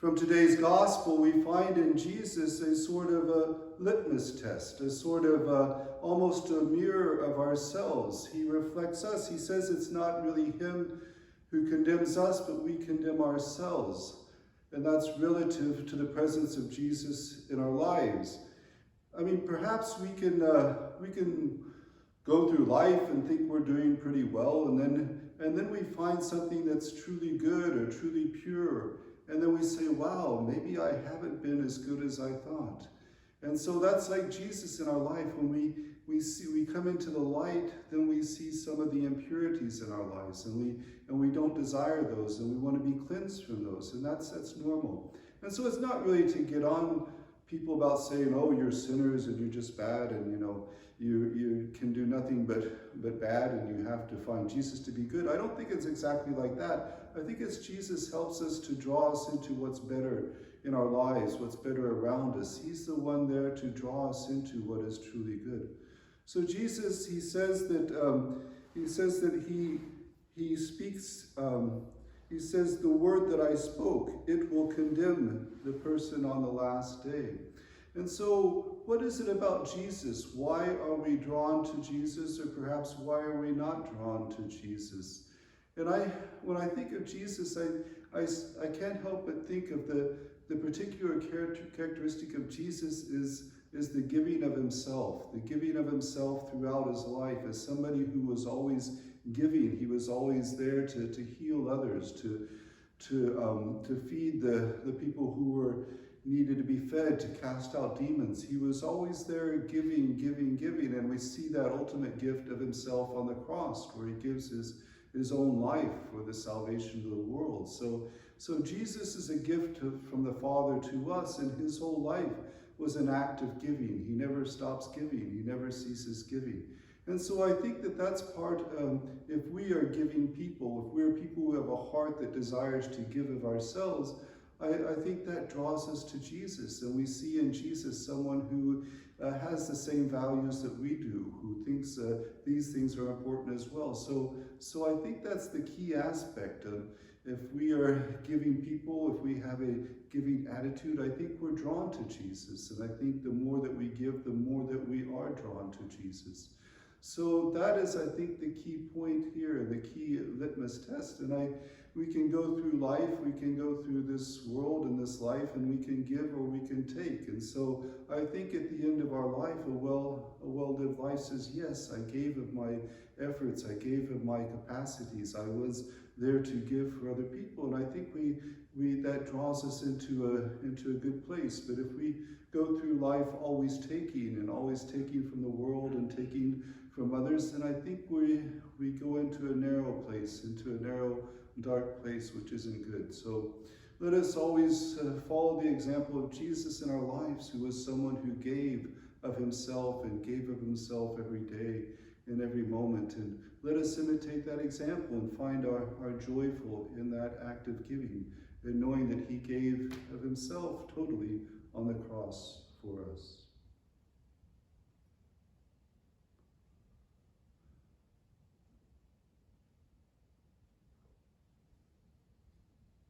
From today's gospel, we find in Jesus a sort of a litmus test, a sort of almost a mirror of ourselves. He reflects us. He says it's not really him who condemns us, but we condemn ourselves. And that's relative to the presence of Jesus in our lives. I mean, perhaps we can go through life and think we're doing pretty well, and then we find something that's truly good or truly pure. And then we say, wow, maybe I haven't been as good as I thought. And so that's like Jesus in our life. When we come into the light, then we see some of the impurities in our lives, and we don't desire those, and we want to be cleansed from those, and that's normal. And so it's not really to get on people about saying, oh, you're sinners and you're just bad, and you can do nothing but bad, and you have to find Jesus to be good. I don't think it's exactly like that. I think it's Jesus helps us to draw us into what's better in our lives, what's better around us. He's the one there to draw us into what is truly good. So Jesus, he says that he speaks. He says, the word that I spoke, it will condemn the person on the last day. And so what is it about Jesus? Why are we drawn to Jesus, or perhaps why are we not drawn to Jesus? And when I think of Jesus, I can't help but think of the particular characteristic of Jesus is the giving of himself throughout his life, as somebody who was always giving. He was always there to heal others, to feed the people who were needed to be fed, to cast out demons. He was always there giving, and we see that ultimate gift of himself on the cross, where he gives his own life for the salvation of the world. So Jesus is a gift from the Father to us, and his whole life was an act of giving. He never stops giving. He never ceases giving. And so I think that that's part of, if we are giving people, if we're people who have a heart that desires to give of ourselves, I think that draws us to Jesus. And we see in Jesus someone who has the same values that we do, who thinks these things are important as well. So I think that's the key aspect of, if we are giving people, if we have a giving attitude, I think we're drawn to Jesus. And I think the more that we give, the more that we are drawn to Jesus. So that is, I think, the key point here, the key litmus test. And we can go through life, we can go through this world and this life, and we can give or we can take. And so I think at the end of our life, a well-lived life says, yes, I gave of my efforts, I gave of my capacities, I was there to give for other people. And I think that draws us into a good place. But if we go through life always taking from the world and taking from others, then I think we go into a narrow place, into a narrow, dark place, which isn't good. So let us always follow the example of Jesus in our lives, who was someone who gave of himself and gave of himself every day in every moment. And let us imitate that example and find our joyful in that act of giving, and knowing that he gave of himself totally on the cross for us.